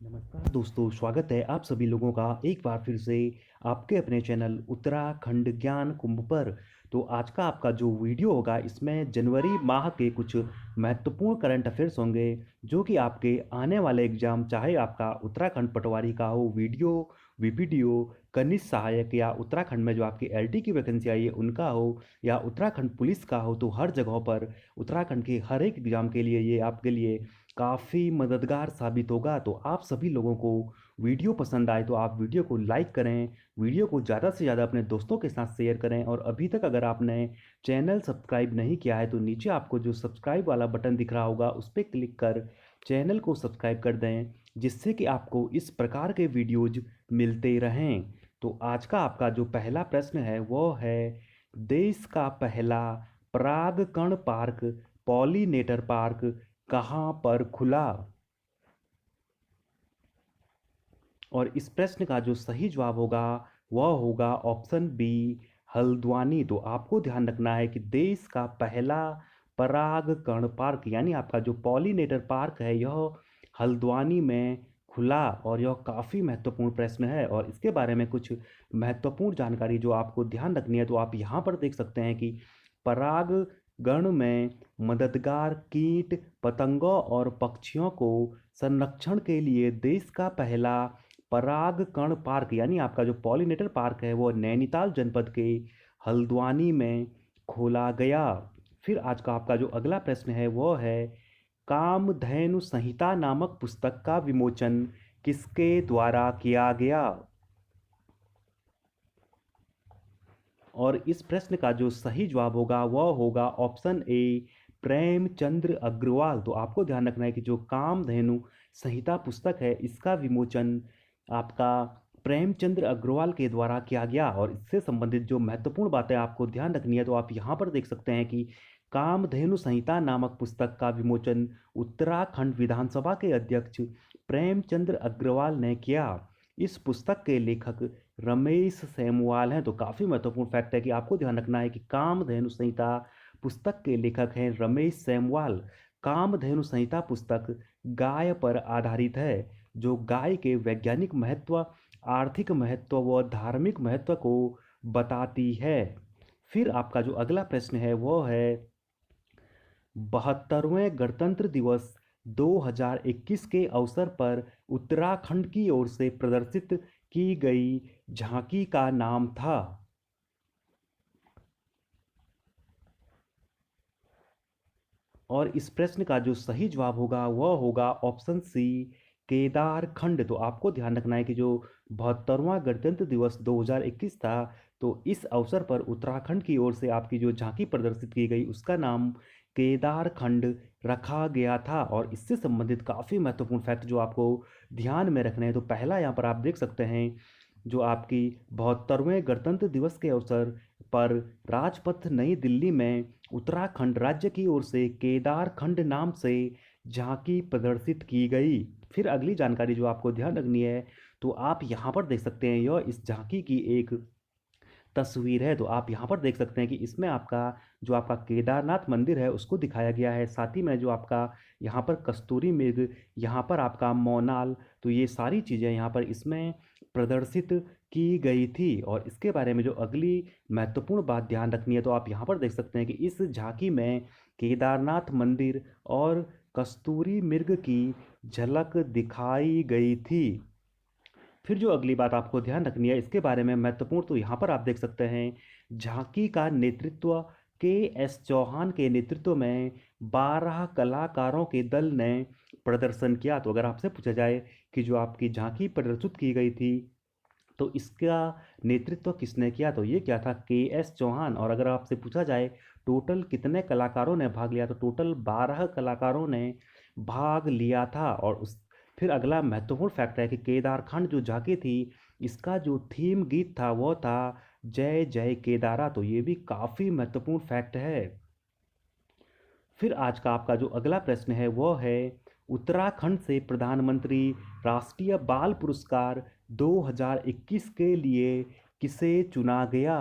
नमस्कार दोस्तों, स्वागत है आप सभी लोगों का एक बार फिर से आपके अपने चैनल उत्तराखंड ज्ञान कुंभ पर। तो आज का आपका जो वीडियो होगा इसमें जनवरी माह के कुछ महत्वपूर्ण करंट अफेयर्स होंगे जो कि आपके आने वाले एग्जाम, चाहे आपका उत्तराखंड पटवारी का हो, वीडियो वीपीडीओ, कनिष्ठ सहायक, या उत्तराखंड में जो आपकी एलटी की वैकेंसी आई है उनका हो, या उत्तराखंड पुलिस का हो, तो हर जगहों पर उत्तराखंड के हर एक एग्जाम के लिए ये आपके लिए काफ़ी मददगार साबित होगा। तो आप सभी लोगों को वीडियो पसंद आए तो आप वीडियो को लाइक करें, वीडियो को ज़्यादा से ज़्यादा अपने दोस्तों के साथ शेयर करें, और अभी तक अगर आपने चैनल सब्सक्राइब नहीं किया है तो नीचे आपको जो सब्सक्राइब वाला बटन दिख रहा होगा उस पर क्लिक कर चैनल को सब्सक्राइब कर दें, जिससे कि आपको इस प्रकार के वीडियोज मिलते रहें। तो आज का आपका जो पहला प्रश्न है वो है, देश का पहला परागकण पार्क, पॉलिनेटर पार्क कहाँ पर खुला? और इस प्रश्न का जो सही जवाब होगा वह होगा ऑप्शन बी, हल्द्वानी। तो आपको ध्यान रखना है कि देश का पहला परागकण पार्क यानी आपका जो पॉलिनेटर पार्क है यह हल्द्वानी में खुला, और यह काफ़ी महत्वपूर्ण प्रश्न है। और इसके बारे में कुछ महत्वपूर्ण जानकारी जो आपको ध्यान रखनी है तो आप यहाँ पर देख सकते हैं कि परागण में मददगार कीट पतंगों और पक्षियों को संरक्षण के लिए देश का पहला परागकण पार्क यानी आपका जो पॉलिनेटर पार्क है वो नैनीताल जनपद के हल्द्वानी में खोला गया। फिर आज का आपका जो अगला प्रश्न है वो है, कामधेनु संहिता नामक पुस्तक का विमोचन किसके द्वारा किया गया? और इस प्रश्न का जो सही जवाब होगा वह होगा ऑप्शन ए, प्रेमचंद्र अग्रवाल। तो आपको ध्यान रखना है कि जो कामधेनु संहिता पुस्तक है इसका विमोचन आपका प्रेमचंद्र अग्रवाल के द्वारा किया गया। और इससे संबंधित जो महत्वपूर्ण बातें आपको ध्यान रखनी है तो आप यहाँ पर देख सकते हैं कि कामधेनु संहिता नामक पुस्तक का विमोचन उत्तराखंड विधानसभा के अध्यक्ष प्रेमचंद्र अग्रवाल ने किया। इस पुस्तक के लेखक रमेश सेमवाल हैं। तो काफ़ी महत्वपूर्ण फैक्ट है कि आपको ध्यान रखना है कि कामधेनु संहिता पुस्तक के लेखक हैं रमेश सेमवाल। कामधेनु संहिता पुस्तक गाय पर आधारित है, जो गाय के वैज्ञानिक महत्व, आर्थिक महत्व व धार्मिक महत्व को बताती है। फिर आपका जो अगला प्रश्न है वो है, 72वें गणतंत्र दिवस 2021 के अवसर पर उत्तराखंड की ओर से प्रदर्शित की गई झांकी का नाम था? और इस प्रश्न का जो सही जवाब होगा वह होगा ऑप्शन सी, केदारखंड। तो आपको ध्यान रखना है कि जो 72वां गणतंत्र दिवस 2021 था तो इस अवसर पर उत्तराखंड की ओर से आपकी जो झांकी प्रदर्शित की गई उसका नाम केदारखंड रखा गया था। और इससे संबंधित काफ़ी महत्वपूर्ण फैक्ट जो आपको ध्यान में रखने हैं तो पहला यहाँ पर आप देख सकते हैं, जो आपकी 72वें गणतंत्र दिवस के अवसर पर राजपथ नई दिल्ली में उत्तराखंड राज्य की ओर से केदारखंड नाम से झांकी प्रदर्शित की गई। फिर अगली जानकारी जो आपको ध्यान रखनी है तो आप यहाँ पर देख सकते हैं, यह इस झांकी की एक तस्वीर है। तो आप यहाँ पर देख सकते हैं कि इसमें आपका जो आपका केदारनाथ मंदिर है उसको दिखाया गया है, साथ ही में जो आपका यहाँ पर कस्तूरी मृग, यहाँ पर आपका मोनाल, तो ये सारी चीज़ें यहाँ पर इसमें प्रदर्शित की गई थी। और इसके बारे में जो अगली महत्वपूर्ण बात ध्यान रखनी है तो आप यहाँ पर देख सकते हैं कि इस झांकी में केदारनाथ मंदिर और कस्तूरी मृग की झलक दिखाई गई थी। फिर जो अगली बात आपको ध्यान रखनी है इसके बारे में महत्वपूर्ण, तो यहाँ पर आप देख सकते हैं झांकी का नेतृत्व के एस चौहान के नेतृत्व में 12 कलाकारों के दल ने प्रदर्शन किया। तो अगर आपसे पूछा जाए कि जो आपकी झांकी प्रदर्शित की गई थी तो इसका नेतृत्व किसने किया, तो ये क्या था, के एस चौहान। और अगर आपसे पूछा जाए टोटल कितने कलाकारों ने भाग लिया तो टोटल 12 कलाकारों ने भाग लिया था। और उस फिर अगला महत्वपूर्ण फैक्ट है कि केदारखंड जो झांकी थी इसका जो थीम गीत था वो था जय जय केदारा। तो ये भी काफ़ी महत्वपूर्ण फैक्ट है। फिर आज का आपका जो अगला प्रश्न है वो है, उत्तराखंड से प्रधानमंत्री राष्ट्रीय बाल पुरस्कार 2021 के लिए किसे चुना गया?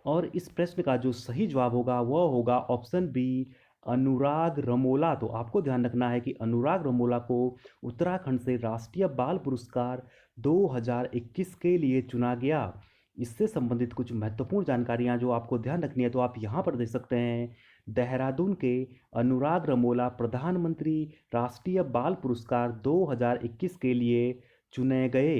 और इस प्रश्न का जो सही जवाब होगा वह होगा ऑप्शन बी, अनुराग रमोला, तो आपको ध्यान रखना है कि अनुराग रमोला को उत्तराखंड से राष्ट्रीय बाल पुरस्कार 2021 के लिए चुना गया। इससे संबंधित कुछ महत्वपूर्ण जानकारियां जो आपको ध्यान रखनी है तो आप यहाँ पर देख सकते हैं। देहरादून के अनुराग रमोला प्रधानमंत्री राष्ट्रीय बाल पुरस्कार 2021 के लिए चुने गए।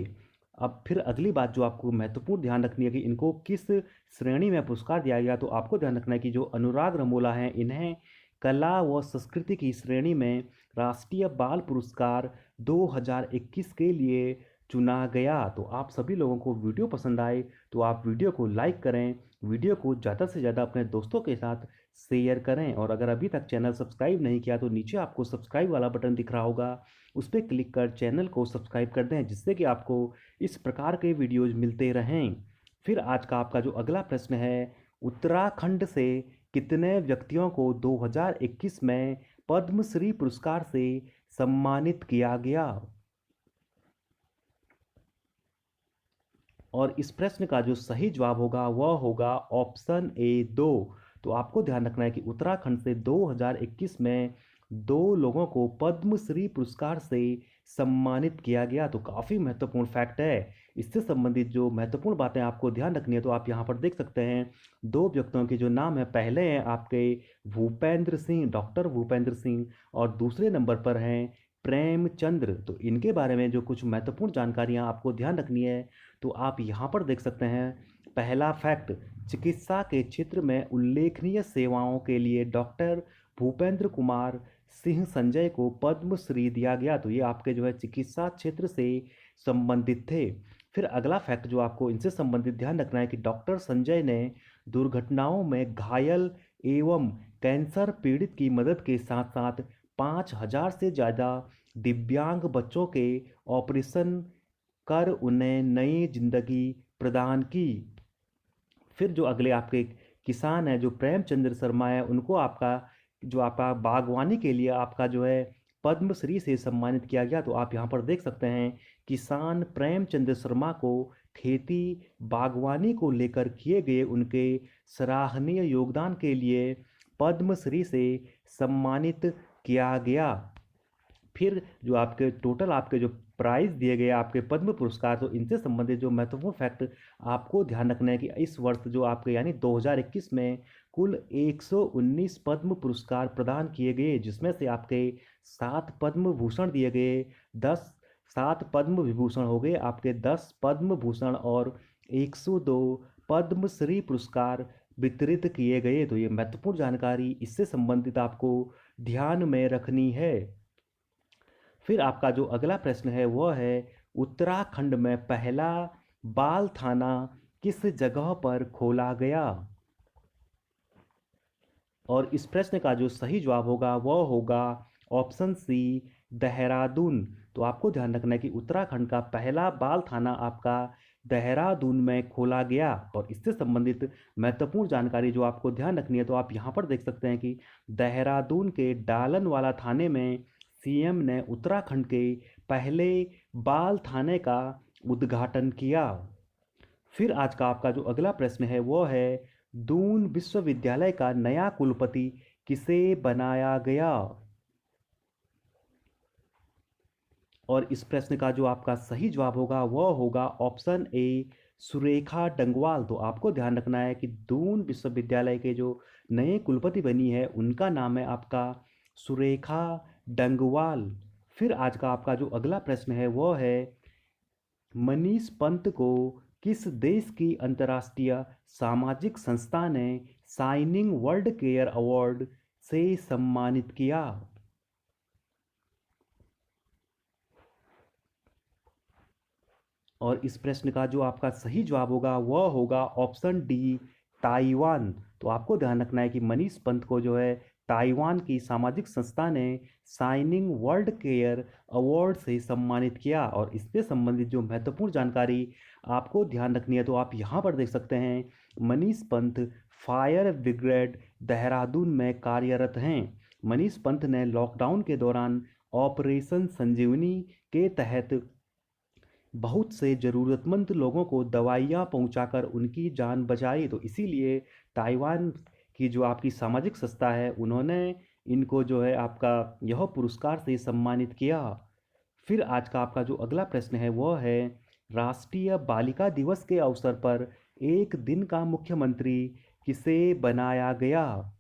अब फिर अगली बात जो आपको महत्वपूर्ण ध्यान रखनी है कि इनको किस श्रेणी में पुरस्कार दिया गया, तो आपको ध्यान रखना है कि जो अनुराग रमोला हैं इन्हें कला व संस्कृति की श्रेणी में राष्ट्रीय बाल पुरस्कार 2021 के लिए चुना गया। तो आप सभी लोगों को वीडियो पसंद आए तो आप वीडियो को लाइक करें, वीडियो को ज़्यादा से ज़्यादा अपने दोस्तों के साथ शेयर करें, और अगर अभी तक चैनल सब्सक्राइब नहीं किया तो नीचे आपको सब्सक्राइब वाला बटन दिख रहा होगा, उस पर क्लिक कर चैनल को सब्सक्राइब कर दें, जिससे कि आपको इस प्रकार के वीडियोज मिलते रहें। फिर आज का आपका जो अगला प्रश्न है, उत्तराखंड से कितने व्यक्तियों को 2021 में पद्मश्री पुरस्कार से सम्मानित किया गया? और इस प्रश्न का जो सही जवाब होगा वह होगा ऑप्शन ए 2। तो आपको ध्यान रखना है कि उत्तराखंड से 2021 में 2 लोगों को पद्मश्री पुरस्कार से सम्मानित किया गया। तो काफ़ी महत्वपूर्ण फैक्ट है। इससे संबंधित जो महत्वपूर्ण बातें आपको ध्यान रखनी है तो आप यहाँ पर देख सकते हैं 2 व्यक्तियों के जो नाम है, पहले हैं आपके भूपेंद्र सिंह, डॉक्टर भूपेंद्र सिंह, और दूसरे नंबर पर हैं प्रेमचंद्र। तो इनके बारे में जो कुछ महत्वपूर्ण जानकारियाँ आपको ध्यान रखनी है तो आप यहाँ पर देख सकते हैं। पहला फैक्ट, चिकित्सा के क्षेत्र में उल्लेखनीय सेवाओं के लिए डॉक्टर भूपेंद्र कुमार सिंह संजय को पद्मश्री दिया गया। तो ये आपके जो है चिकित्सा क्षेत्र से संबंधित थे। फिर अगला फैक्ट जो आपको इनसे संबंधित ध्यान रखना है कि डॉक्टर संजय ने दुर्घटनाओं में घायल एवं कैंसर पीड़ित की मदद के साथ साथ 5,000 से ज़्यादा दिव्यांग बच्चों के ऑपरेशन कर उन्हें नई जिंदगी प्रदान की। फिर जो अगले आपके किसान हैं जो प्रेमचंद्र शर्मा है, उनको आपका बागवानी के लिए आपका जो है पद्मश्री से सम्मानित किया गया। तो आप यहाँ पर देख सकते हैं किसान प्रेमचंद्र शर्मा को खेती बागवानी को लेकर किए गए उनके सराहनीय योगदान के लिए पद्मश्री से सम्मानित किया गया। फिर जो आपके टोटल आपके जो प्राइज दिए गए आपके पद्म पुरस्कार, तो इनसे संबंधित जो महत्वपूर्ण फैक्ट आपको ध्यान रखना है कि इस वर्ष जो आपके यानी 2021 में कुल 119 पद्म पुरस्कार प्रदान किए गए, जिसमें से आपके 7 पद्म भूषण दिए गए, 7 पद्म विभूषण हो गए आपके, 10 पद्म भूषण और 102 पद्मश्री पुरस्कार वितरित किए गए। तो ये महत्वपूर्ण जानकारी इससे संबंधित आपको ध्यान में रखनी है। फिर आपका जो अगला प्रश्न है वह है, उत्तराखंड में पहला बाल थाना किस जगह पर खोला गया? और इस प्रश्न का जो सही जवाब होगा वह होगा ऑप्शन सी, देहरादून। तो आपको ध्यान रखना है कि उत्तराखंड का पहला बाल थाना आपका देहरादून में खोला गया। और इससे संबंधित महत्वपूर्ण जानकारी जो आपको ध्यान रखनी है तो आप यहाँ पर देख सकते हैं कि देहरादून के डालनवाला थाने में सीएम ने उत्तराखंड के पहले बाल थाने का उद्घाटन किया। फिर आज का आपका जो अगला प्रश्न है वह है, दून विश्वविद्यालय का नया कुलपति किसे बनाया गया? और इस प्रश्न का जो आपका सही जवाब होगा वह होगा ऑप्शन ए, सुरेखा डंगवाल। तो आपको ध्यान रखना है कि दून विश्वविद्यालय के जो नए कुलपति बनी है उनका नाम है आपका सुरेखा डंगवाल। फिर आज का आपका जो अगला प्रश्न है वह है, मनीष पंत को किस देश की अंतर्राष्ट्रीय सामाजिक संस्था ने शाइनिंग वर्ल्ड केयर अवार्ड से सम्मानित किया? और इस प्रश्न का जो आपका सही जवाब होगा वह होगा ऑप्शन डी, ताइवान। तो आपको ध्यान रखना है कि मनीष पंत को जो है ताइवान की सामाजिक संस्था ने शाइनिंग वर्ल्ड केयर अवार्ड से सम्मानित किया। और इससे संबंधित जो महत्वपूर्ण जानकारी आपको ध्यान रखनी है तो आप यहाँ पर देख सकते हैं, मनीष पंत फायर ब्रिगेड देहरादून में कार्यरत हैं। मनीष पंत ने लॉकडाउन के दौरान ऑपरेशन संजीवनी के तहत बहुत से ज़रूरतमंद लोगों को दवाइयाँ पहुंचाकर उनकी जान बचाई। तो इसीलिए ताइवान की जो आपकी सामाजिक संस्था है उन्होंने इनको जो है आपका यह पुरस्कार से सम्मानित किया। फिर आज का आपका जो अगला प्रश्न है वह है, राष्ट्रीय बालिका दिवस के अवसर पर एक दिन का मुख्यमंत्री किसे बनाया गया?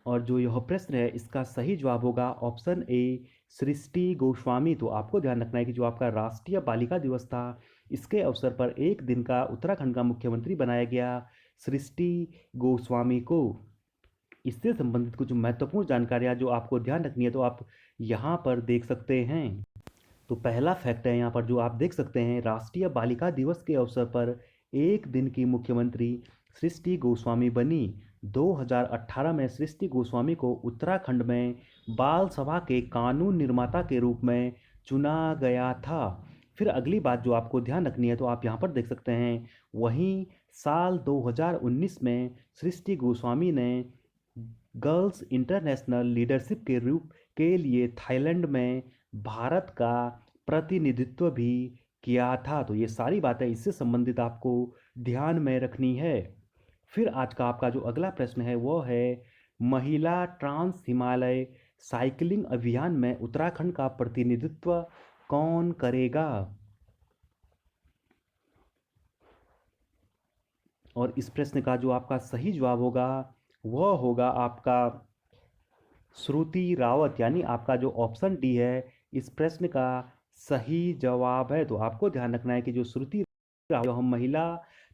और जो यह प्रश्न है इसका सही जवाब होगा ऑप्शन ए, सृष्टि गोस्वामी। तो आपको ध्यान रखना है कि जो आपका राष्ट्रीय बालिका दिवस था इसके अवसर पर एक दिन का उत्तराखंड का मुख्यमंत्री बनाया गया सृष्टि गोस्वामी को। इससे संबंधित कुछ महत्वपूर्ण जानकारियां जो आपको ध्यान रखनी है तो आप यहाँ पर देख सकते हैं। तो पहला फैक्ट है यहाँ पर जो आप देख सकते हैं, राष्ट्रीय बालिका दिवस के अवसर पर एक दिन की मुख्यमंत्री सृष्टि गोस्वामी बनी। 2018 में सृष्टि गोस्वामी को उत्तराखंड में बाल सभा के कानून निर्माता के रूप में चुना गया था। फिर अगली बात जो आपको ध्यान रखनी है तो आप यहाँ पर देख सकते हैं, वहीं साल 2019 में सृष्टि गोस्वामी ने गर्ल्स इंटरनेशनल लीडरशिप के रूप के लिए थाईलैंड में भारत का प्रतिनिधित्व भी किया था। तो ये सारी बातें इससे संबंधित आपको ध्यान में रखनी है। फिर आज का आपका जो अगला प्रश्न है वो है, महिला ट्रांस हिमालय साइकिलिंग अभियान में उत्तराखंड का प्रतिनिधित्व कौन करेगा? और इस प्रश्न का जो आपका सही जवाब होगा वह होगा आपका श्रुति रावत, यानी आपका जो ऑप्शन डी है इस प्रश्न का सही जवाब है। तो आपको ध्यान रखना है कि जो श्रुति रावत हम महिला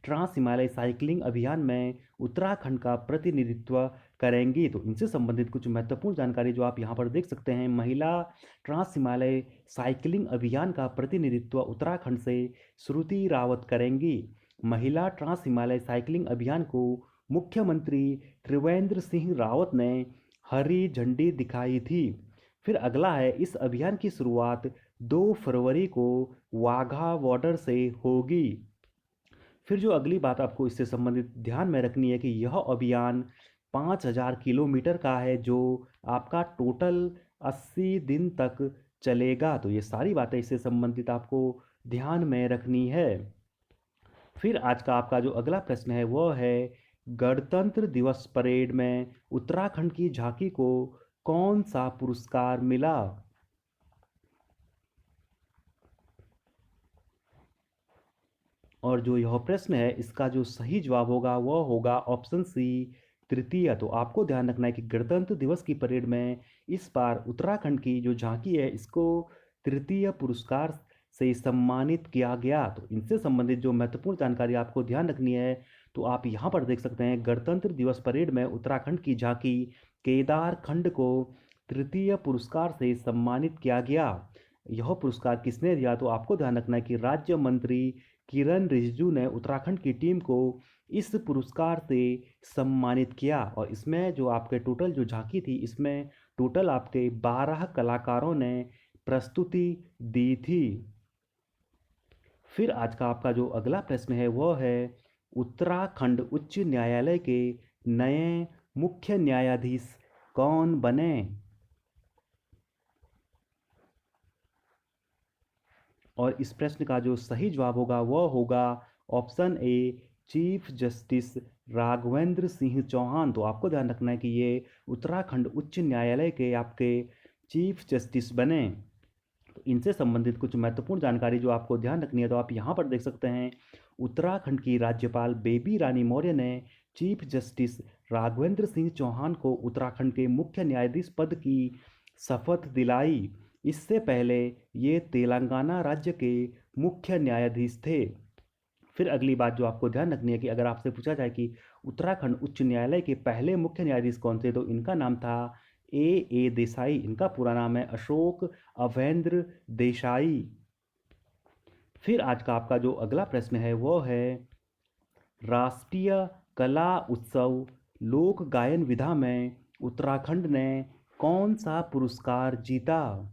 ट्रांस हिमालय साइकिलिंग अभियान में उत्तराखंड का प्रतिनिधित्व करेंगी। तो इनसे संबंधित कुछ महत्वपूर्ण जानकारी जो आप यहाँ पर देख सकते हैं, महिला ट्रांस हिमालय साइकिलिंग अभियान का प्रतिनिधित्व उत्तराखंड से श्रुति रावत करेंगी। महिला ट्रांस हिमालय साइकिलिंग अभियान को मुख्यमंत्री त्रिवेंद्र सिंह रावत ने हरी झंडी दिखाई थी। फिर अगला है, इस अभियान की शुरुआत 2 फरवरी को वाघा बॉर्डर से होगी। फिर जो अगली बात आपको इससे संबंधित ध्यान में रखनी है कि यह अभियान 5000 किलोमीटर का है जो आपका टोटल 80 दिन तक चलेगा। तो ये सारी बातें इससे संबंधित आपको ध्यान में रखनी है। फिर आज का आपका जो अगला प्रश्न है वो है, गणतंत्र दिवस परेड में उत्तराखंड की झांकी को कौन सा पुरस्कार मिला? और जो यह प्रश्न है इसका जो सही जवाब होगा वह होगा ऑप्शन सी, तृतीय। तो आपको ध्यान रखना है कि गणतंत्र दिवस की परेड में इस बार उत्तराखंड की जो झांकी है इसको तृतीय पुरस्कार से सम्मानित किया गया। तो इनसे संबंधित जो महत्वपूर्ण जानकारी आपको ध्यान रखनी है तो आप यहाँ पर देख सकते हैं, गणतंत्र दिवस परेड में उत्तराखंड की झांकी केदार खंड को तृतीय पुरस्कार से सम्मानित किया गया। यह पुरस्कार किसने दिया? तो आपको ध्यान रखना है कि राज्य मंत्री किरण रिजिजू ने उत्तराखंड की टीम को इस पुरस्कार से सम्मानित किया। और इसमें जो आपके टोटल जो झांकी थी इसमें टोटल आपके 12 कलाकारों ने प्रस्तुति दी थी। फिर आज का आपका जो अगला प्रश्न है वह है, उत्तराखंड उच्च न्यायालय के नए मुख्य न्यायाधीश कौन बने? और इस प्रश्न का जो सही जवाब होगा वह होगा option A, chief justice Raghavendra Singh Chauhan. तो आपको ध्यान रखना है कि ये उत्तराखंड उच्च न्यायालय के आपके चीफ जस्टिस बने। तो इनसे संबंधित कुछ महत्वपूर्ण जानकारी जो आपको ध्यान रखनी है तो आप यहाँ पर देख सकते हैं, उत्तराखंड की राज्यपाल बेबी रानी मौर्य ने चीफ जस्टिस राघवेंद्र सिंह चौहान को उत्तराखंड के मुख्य न्यायाधीश पद की शपथ दिलाई। इससे पहले ये तेलंगाना राज्य के मुख्य न्यायाधीश थे। फिर अगली बात जो आपको ध्यान रखनी है कि अगर आपसे पूछा जाए कि उत्तराखंड उच्च न्यायालय के पहले मुख्य न्यायाधीश कौन थे तो इनका नाम था ए देसाई। इनका पूरा नाम है अशोक अवेंद्र देसाई। फिर आज का आपका जो अगला प्रश्न है वो है, राष्ट्रीय कला उत्सव लोक गायन विधा में उत्तराखंड ने कौन सा पुरस्कार जीता?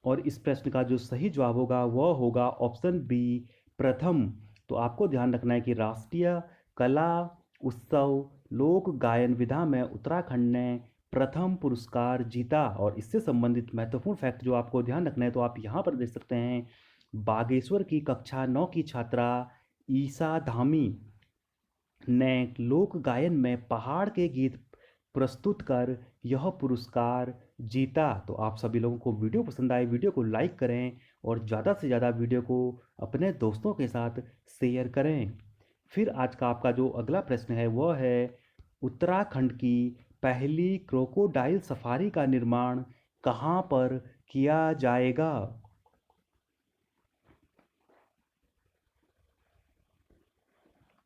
और इस प्रश्न का जो सही जवाब होगा वह होगा ऑप्शन बी, प्रथम। तो आपको ध्यान रखना है कि राष्ट्रीय कला उत्सव लोक गायन विधा में उत्तराखंड ने प्रथम पुरस्कार जीता। और इससे संबंधित महत्वपूर्ण फैक्ट जो आपको ध्यान रखना है तो आप यहाँ पर देख सकते हैं, बागेश्वर की कक्षा 9 की छात्रा ईसा धामी ने लोक गायन में पहाड़ के गीत प्रस्तुत कर यह पुरस्कार जीता। तो आप सभी लोगों को वीडियो पसंद आए, वीडियो को लाइक करें और ज़्यादा से ज़्यादा वीडियो को अपने दोस्तों के साथ शेयर करें। फिर आज का आपका जो अगला प्रश्न है वह है, उत्तराखंड की पहली क्रोकोडाइल सफारी का निर्माण कहाँ पर किया जाएगा?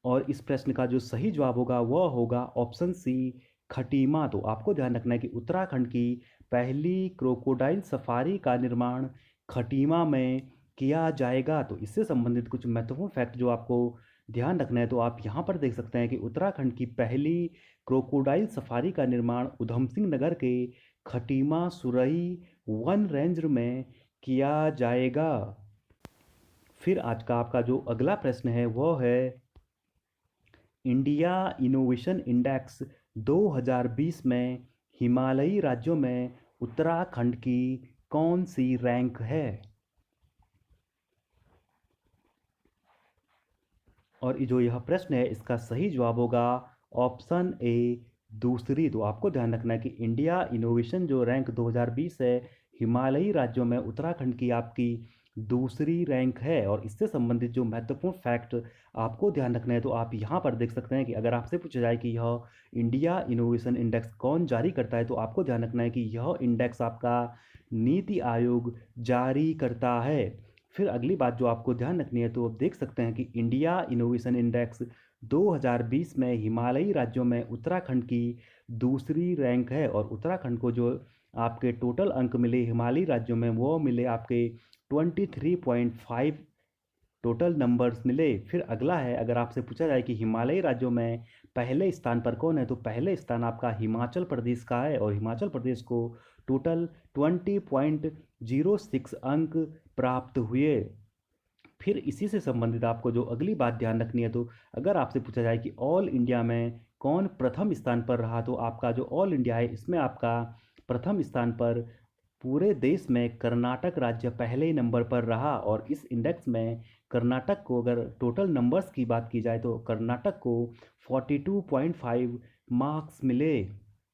और इस प्रश्न का जो सही जवाब होगा वह होगा ऑप्शन सी, खटीमा। तो आपको ध्यान रखना है कि उत्तराखंड की पहली क्रोकोडाइल सफारी का निर्माण खटीमा में किया जाएगा। तो इससे संबंधित कुछ महत्वपूर्ण फैक्ट जो आपको ध्यान रखना है, तो आप यहाँ पर देख सकते हैं कि उत्तराखंड की पहली क्रोकोडाइल सफारी का निर्माण उधम सिंह नगर के खटीमा सुरई वन रेंज में किया जाएगा। फिर आज का आपका जो अगला प्रश्न है वह है, इंडिया इनोवेशन इंडेक्स 2020 में हिमालयी राज्यों में उत्तराखंड की कौन सी रैंक है? और जो यह प्रश्न है इसका सही जवाब होगा ऑप्शन ए, दूसरी। तो आपको ध्यान रखना है कि इंडिया इनोवेशन जो रैंक 2020 है, हिमालयी राज्यों में उत्तराखंड की आपकी दूसरी रैंक है। और इससे संबंधित जो महत्वपूर्ण फैक्ट आपको ध्यान रखना है, तो आप यहाँ पर देख सकते हैं कि अगर आपसे पूछा जाए कि यह इंडिया इनोवेशन इंडेक्स कौन जारी करता है, तो आपको ध्यान रखना है कि यह इंडेक्स आपका नीति आयोग जारी करता है। फिर अगली बात जो आपको ध्यान रखनी है, तो आप देख सकते हैं कि इंडिया इनोवेशन इंडेक्स 2020 में हिमालयी राज्यों में उत्तराखंड की दूसरी रैंक है। और उत्तराखंड को जो आपके टोटल अंक मिले हिमालयी राज्यों में वो मिले आपके 23.5 टोटल नंबर्स मिले। फिर अगला है, अगर आपसे पूछा जाए कि हिमालयी राज्यों में पहले स्थान पर कौन है, तो पहले स्थान आपका हिमाचल प्रदेश का है और हिमाचल प्रदेश को टोटल 20.06 अंक प्राप्त हुए। फिर इसी से संबंधित आपको जो अगली बात ध्यान रखनी है, तो अगर आपसे पूछा जाए कि ऑल इंडिया में कौन प्रथम स्थान पर रहा, तो आपका जो ऑल इंडिया है इसमें आपका प्रथम स्थान पर पूरे देश में कर्नाटक राज्य पहले ही नंबर पर रहा। और इस इंडेक्स में कर्नाटक को, अगर टोटल नंबर्स की बात की जाए, तो कर्नाटक को 42.5 मार्क्स मिले।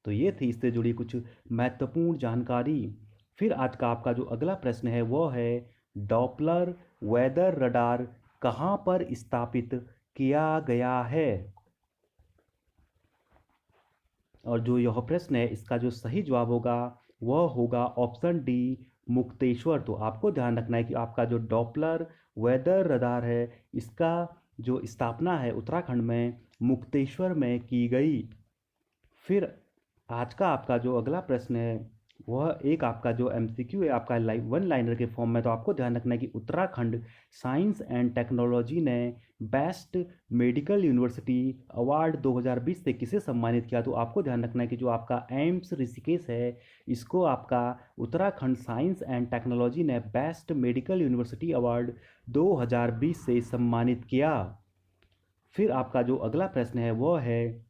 तो ये थी इससे जुड़ी कुछ महत्वपूर्ण जानकारी। फिर आज का आपका जो अगला प्रश्न है वो है, डॉपलर वेदर रडार कहाँ पर स्थापित किया गया है? और जो यह प्रश्न है इसका जो सही जवाब होगा वह होगा ऑप्शन डी, मुक्तेश्वर। तो आपको ध्यान रखना है कि आपका जो डॉपलर वेदर रडार है इसका जो स्थापना है उत्तराखंड में मुक्तेश्वर में की गई। फिर आज का आपका जो अगला प्रश्न है वह एक आपका जो एमसीक्यू है आपका वन लाइनर के फॉर्म में। तो आपको ध्यान रखना है कि उत्तराखंड साइंस एंड टेक्नोलॉजी ने बेस्ट मेडिकल यूनिवर्सिटी अवार्ड 2020 से किसे सम्मानित किया? तो आपको ध्यान रखना है कि जो आपका एम्स ऋषिकेश है इसको आपका उत्तराखंड साइंस एंड टेक्नोलॉजी ने बेस्ट मेडिकल यूनिवर्सिटी अवार्ड 2020 से सम्मानित किया। फिर आपका जो अगला प्रश्न है वह है,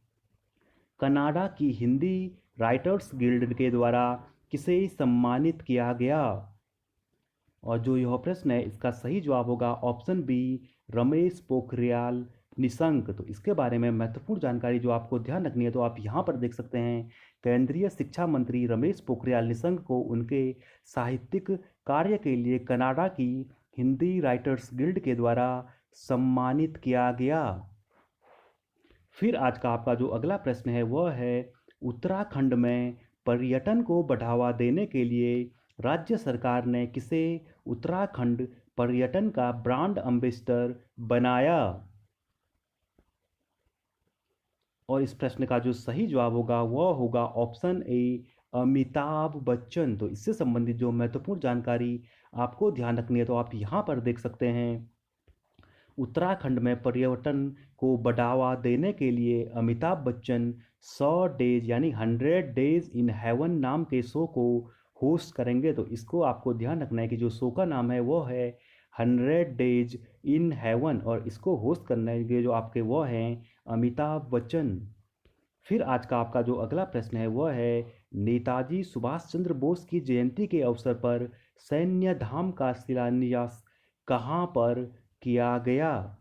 कनाडा की हिंदी राइटर्स गिल्ड के द्वारा किसे सम्मानित किया गया? और जो यह प्रश्न है इसका सही जवाब होगा ऑप्शन बी, रमेश पोखरियाल निशंक। तो इसके बारे में महत्वपूर्ण जानकारी जो आपको ध्यान रखनी है, तो आप यहाँ पर देख सकते हैं केंद्रीय शिक्षा मंत्री रमेश पोखरियाल निशंक को उनके साहित्यिक कार्य के लिए कनाडा की हिंदी राइटर्स गिल्ड के द्वारा सम्मानित किया गया। फिर आज का आपका जो अगला प्रश्न है वह है, उत्तराखंड में पर्यटन को बढ़ावा देने के लिए राज्य सरकार ने किसे उत्तराखंड पर्यटन का ब्रांड एम्बेसडर बनाया? और इस प्रश्न का जो सही जवाब होगा वह होगा ऑप्शन ए, अमिताभ बच्चन। तो इससे संबंधित जो महत्वपूर्ण जानकारी आपको ध्यान रखनी है, तो आप यहाँ पर देख सकते हैं उत्तराखंड में पर्यटन को बढ़ावा देने के लिए अमिताभ बच्चन 100 डेज यानी 100 डेज इन हेवन नाम के शो को होस्ट करेंगे। तो इसको आपको ध्यान रखना है कि जो शो का नाम है वो है 100 डेज इन हेवन और इसको होस्ट करने के जो आपके वो हैं अमिताभ बच्चन। फिर आज का आपका जो अगला प्रश्न है वह है, नेताजी सुभाष चंद्र बोस की जयंती के अवसर पर सैन्य धाम का शिलान्यास कहाँ पर किया गया?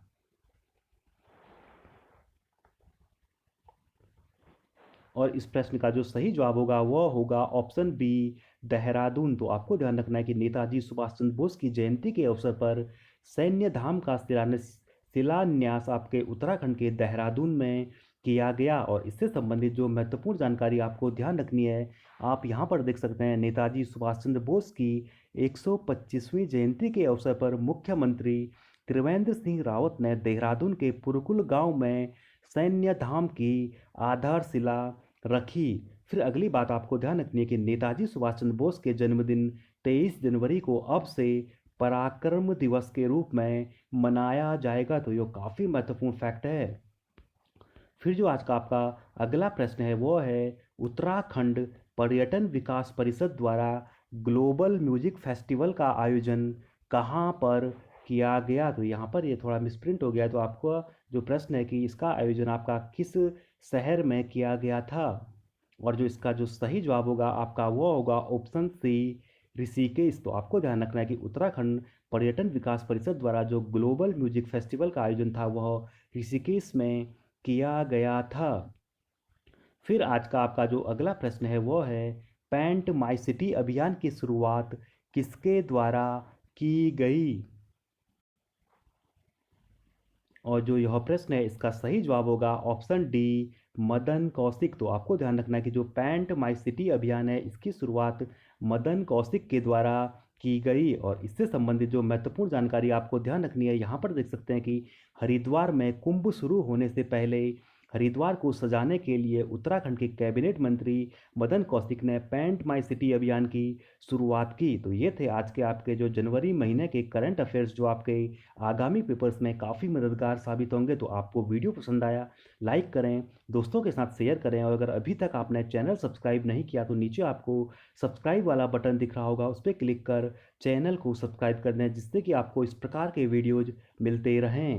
और इस प्रश्न का जो सही जवाब होगा वह होगा ऑप्शन बी, देहरादून। तो आपको ध्यान रखना है कि नेताजी सुभाष चंद्र बोस की जयंती के अवसर पर सैन्य धाम का शिलान्यास आपके उत्तराखंड के देहरादून में किया गया। और इससे संबंधित जो महत्वपूर्ण जानकारी आपको ध्यान रखनी है, आप यहाँ पर देख सकते हैं, नेताजी सुभाष चंद्र बोस की 125वीं जयंती के अवसर पर मुख्यमंत्री त्रिवेंद्र सिंह रावत ने देहरादून के पुरकुल गांव में सैन्य धाम की आधारशिला रखी। फिर अगली बात आपको ध्यान रखनी है कि नेताजी सुभाष चंद्र बोस के जन्मदिन 23 जनवरी को अब से पराक्रम दिवस के रूप में मनाया जाएगा। तो यह काफ़ी महत्वपूर्ण फैक्ट है। फिर जो आज का आपका अगला प्रश्न है वो है, उत्तराखंड पर्यटन विकास परिषद द्वारा ग्लोबल म्यूजिक फेस्टिवल का आयोजन कहाँ पर किया गया? तो यहाँ पर ये थोड़ा मिसप्रिंट हो गया, तो आपको जो प्रश्न है कि इसका आयोजन आपका किस शहर में किया गया था? और जो इसका जो सही जवाब होगा आपका वो होगा ऑप्शन सी, ऋषिकेश। तो आपको ध्यान रखना है कि उत्तराखंड पर्यटन विकास परिषद द्वारा जो ग्लोबल म्यूजिक फेस्टिवल का आयोजन था वह ऋषिकेश में किया गया था। फिर आज का आपका जो अगला प्रश्न है वो है, पेंट माई सिटी अभियान की शुरुआत किसके द्वारा की गई? और जो यह प्रश्न है इसका सही जवाब होगा ऑप्शन डी, मदन कौशिक। तो आपको ध्यान रखना है कि जो पेंट माई सिटी अभियान है इसकी शुरुआत मदन कौशिक के द्वारा की गई। और इससे संबंधित जो महत्वपूर्ण जानकारी आपको ध्यान रखनी है, यहाँ पर देख सकते हैं कि हरिद्वार में कुंभ शुरू होने से पहले हरिद्वार को सजाने के लिए उत्तराखंड के कैबिनेट मंत्री मदन कौशिक ने पेंट माई सिटी अभियान की शुरुआत की। तो ये थे आज के आपके जो जनवरी महीने के करंट अफेयर्स, जो आपके आगामी पेपर्स में काफ़ी मददगार साबित होंगे। तो आपको वीडियो पसंद आया, लाइक करें, दोस्तों के साथ शेयर करें, और अगर अभी तक आपने चैनल सब्सक्राइब नहीं किया तो नीचे आपको सब्सक्राइब वाला बटन दिख रहा होगा, उस पर क्लिक कर चैनल को सब्सक्राइब कर दें, जिससे कि आपको इस प्रकार के वीडियोज मिलते रहें।